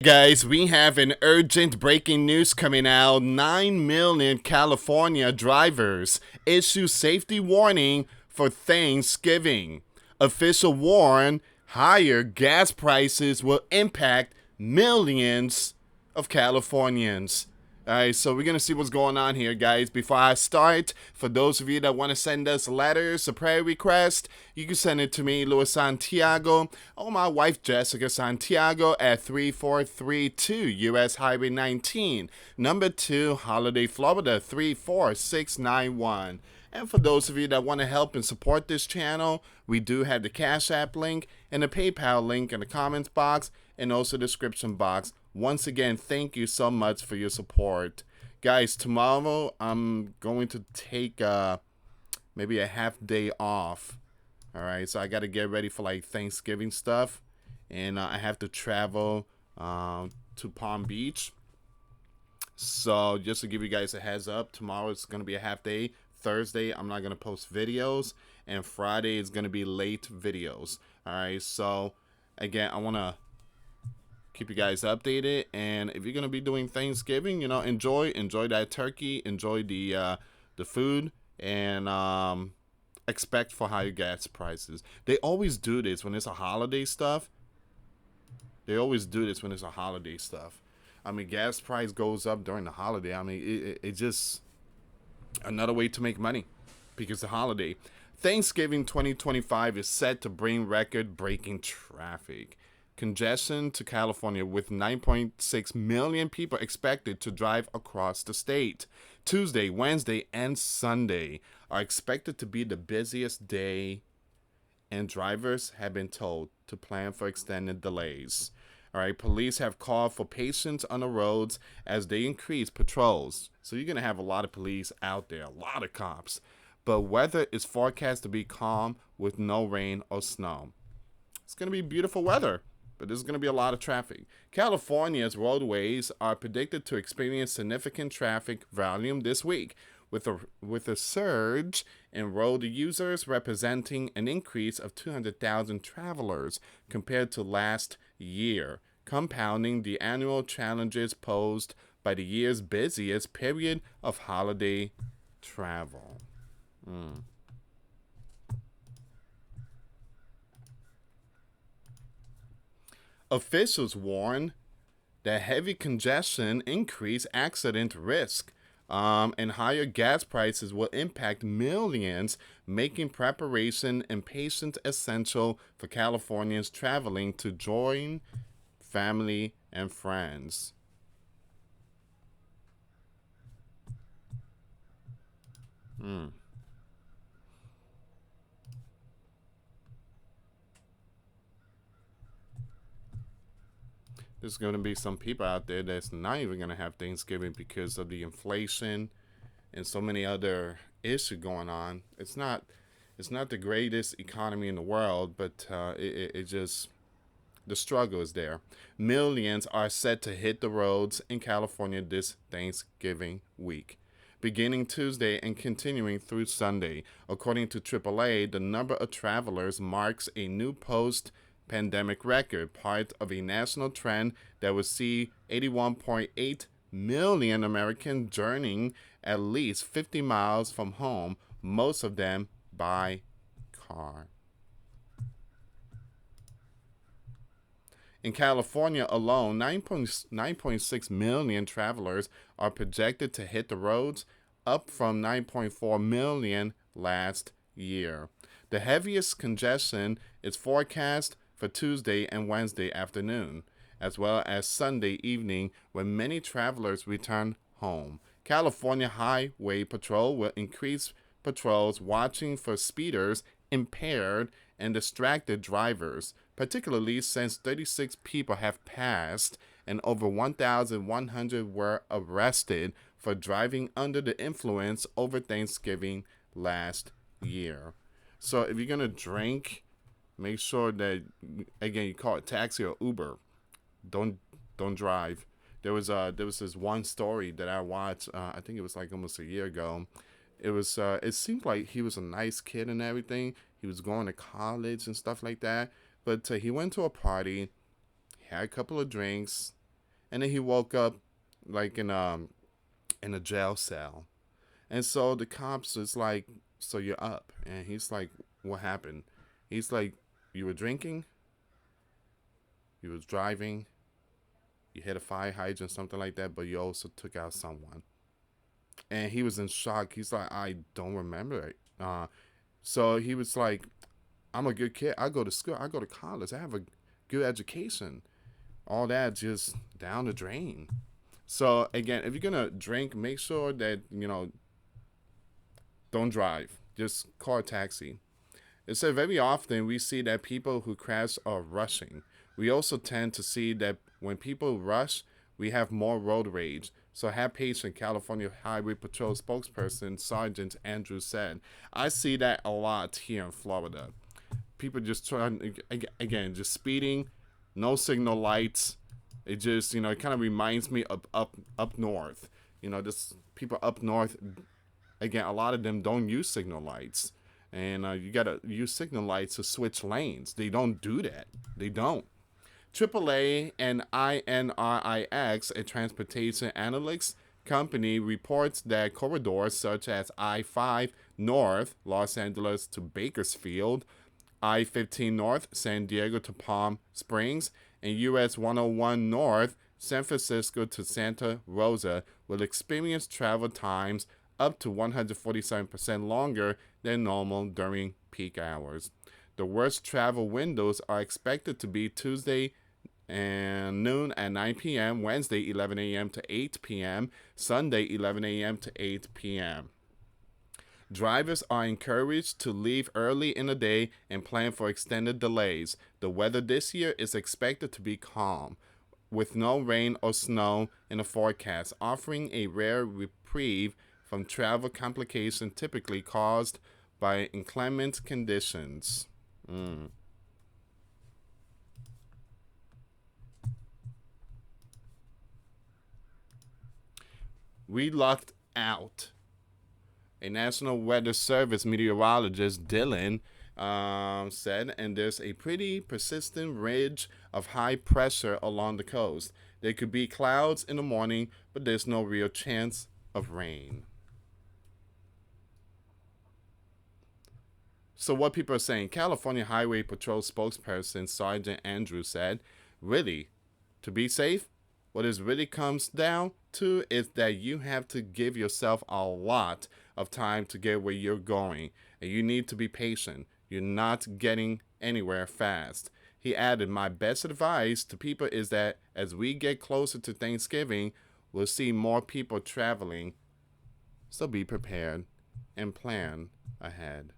Guys, we have an urgent breaking news coming out. 9 million California drivers issue safety warning for Thanksgiving. Official warn higher gas prices will impact millions of Californians. Alright, so we're going to see what's going on here, guys. Before I start, for those of you that want to send us letters, a prayer request, you can send it to me, US Santiago, or my wife, Jessica Santiago, at 3432 US Highway 19, number 2, Holiday, Florida, 34691. And for those of you that want to help and support this channel, we do have the Cash App link and the PayPal link in the comments box and also the description box. Once again, thank you so much for your support. Guys, tomorrow I'm going to take maybe a half day off. Alright, so I got to get ready for like Thanksgiving stuff. And I have to travel to Palm Beach. So just to give you guys a heads up, tomorrow it's going to be a half day. Thursday, I'm not going to post videos. And Friday is going to be late videos. Alright, so again, I want to keep you guys updated, and if you're gonna be doing Thanksgiving, you know, enjoy that turkey, enjoy the food, and expect for higher gas prices. They always do this when it's a holiday stuff. I mean, gas price goes up during the holiday. I mean, it just another way to make money because the holiday. Thanksgiving 2025 is set to bring record-breaking traffic. Congestion to California with 9.6 million people expected to drive across the state. Tuesday, Wednesday, and Sunday are expected to be the busiest day, and drivers have been told to plan for extended delays. All right, police have called for patience on the roads as they increase patrols. So you're going to have a lot of police out there, a lot of cops. But weather is forecast to be calm with no rain or snow. It's going to be beautiful weather, but there's going to be a lot of traffic. California's roadways are predicted to experience significant traffic volume this week, with a surge in road users representing an increase of 200,000 travelers compared to last year, compounding the annual challenges posed by the year's busiest period of holiday travel. Officials warn that heavy congestion increase accident risk, and higher gas prices will impact millions, making preparation and patience essential for Californians traveling to join family and friends. There's going to be some people out there that's not even going to have Thanksgiving because of the inflation and so many other issues going on. It's not the greatest economy in the world, but it just, the struggle is there. Millions are set to hit the roads in California this Thanksgiving week, beginning Tuesday and continuing through Sunday. According to AAA, the number of travelers marks a new post-pandemic record, part of a national trend that will see 81.8 million Americans journeying at least 50 miles from home, most of them by car. In California alone, 9.6 million travelers are projected to hit the roads, up from 9.4 million last year. The heaviest congestion is forecast for Tuesday and Wednesday afternoon, as well as Sunday evening when many travelers return home. California Highway Patrol will increase patrols watching for speeders, impaired, and distracted drivers, particularly since 36 people have passed and over 1,100 were arrested for driving under the influence over Thanksgiving last year. So if you're going to drink, make sure that, again, you call it taxi or Uber. Don't drive. There was this one story that I watched. I think it was like almost a year ago. It seemed like he was a nice kid and everything. He was going to college and stuff like that. But he went to a party, had a couple of drinks, and then he woke up like in a jail cell. And so the cops is like, "So you're up?" And he's like, "What happened?" He's like, "You were drinking, you was driving, you hit a fire hydrant, something like that, but you also took out someone." And he was in shock. He's like, "I don't remember it." So he was like, "I'm a good kid. I go to school. I go to college. I have a good education. All that just down the drain." So again, if you're gonna drink, make sure that don't drive. Just call a taxi. It said very often we see that people who crash are rushing. We also tend to see that when people rush, we have more road rage. So have patience, California Highway Patrol spokesperson Sergeant Andrew said. I see that a lot here in Florida. People just trying, again, just speeding, no signal lights. It just, it kind of reminds me of up north. Just people up north, again, a lot of them don't use signal lights. And you got to use signal lights to switch lanes. They don't do that. They don't. AAA and INRIX, a transportation analytics company, reports that corridors such as I-5 North, Los Angeles to Bakersfield, I-15 North, San Diego to Palm Springs, and US 101 North, San Francisco to Santa Rosa, will experience travel times up to 147% longer than normal during peak hours. The worst travel windows are expected to be Tuesday and noon at 9 p.m., Wednesday 11 a.m. to 8 p.m., Sunday 11 a.m. to 8 p.m. Drivers are encouraged to leave early in the day and plan for extended delays. The weather this year is expected to be calm, with no rain or snow in the forecast, offering a rare reprieve from travel complications typically caused by inclement conditions. We lucked out. A National Weather Service meteorologist, Dylan, said, and there's a pretty persistent ridge of high pressure along the coast. There could be clouds in the morning, but there's no real chance of rain. So what people are saying, California Highway Patrol spokesperson Sergeant Andrew said, really, to be safe, what it really comes down to is that you have to give yourself a lot of time to get where you're going, and you need to be patient. You're not getting anywhere fast. He added, my best advice to people is that as we get closer to Thanksgiving, we'll see more people traveling. So be prepared and plan ahead.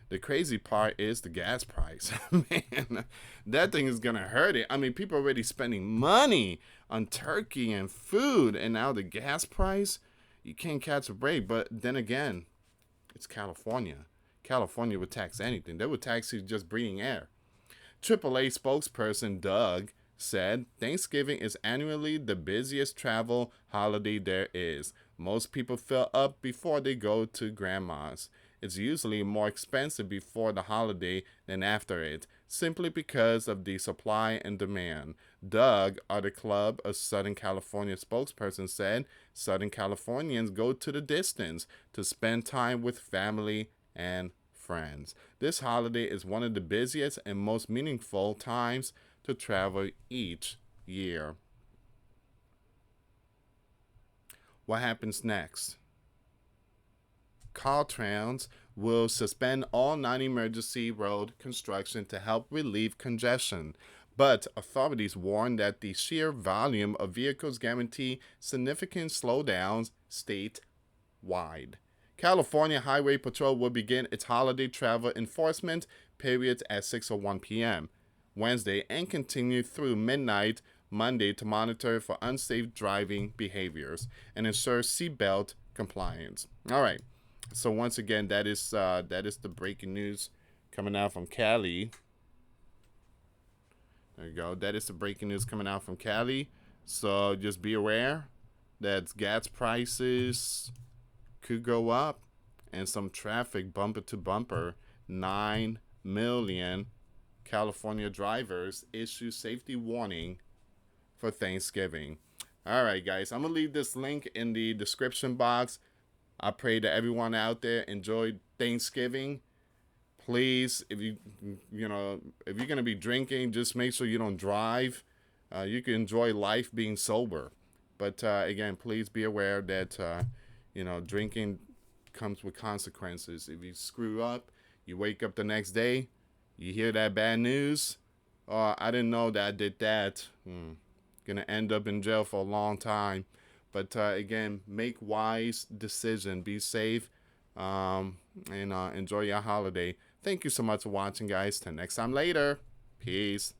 The crazy part is the gas price. Man, that thing is going to hurt it. I mean, people are already spending money on turkey and food, and now the gas price, you can't catch a break. But then again, it's California. California would tax anything. They would tax you just breathing air. AAA spokesperson Doug said Thanksgiving is annually the busiest travel holiday there is. Most people fill up before they go to grandma's. It's usually more expensive before the holiday than after it, simply because of the supply and demand. Doug, of the Club of Southern California spokesperson, said Southern Californians go to the distance to spend time with family and friends. This holiday is one of the busiest and most meaningful times to travel each year. What happens next? Caltrans will suspend all non-emergency road construction to help relieve congestion, but authorities warn that the sheer volume of vehicles guarantee significant slowdowns statewide. California Highway Patrol will begin its holiday travel enforcement periods at 6:01 p.m. Wednesday and continue through midnight Monday to monitor for unsafe driving behaviors and ensure seatbelt compliance. All right. So once again, that is the breaking news coming out from Cali. There you go. That is the breaking news coming out from Cali. So just be aware that gas prices could go up and some traffic bumper to bumper. 9 million California drivers issue safety warning for Thanksgiving. All right, guys, I'm going to leave this link in the description box. I pray that everyone out there enjoyed Thanksgiving. Please, if you're going to be drinking, just make sure you don't drive. You can enjoy life being sober. But again, please be aware that, drinking comes with consequences. If you screw up, you wake up the next day, you hear that bad news. Oh, I didn't know that I did that. Gonna end up in jail for a long time. But again, make wise decision. Be safe. And enjoy your holiday. Thank you so much for watching, guys. Till next time later. Peace.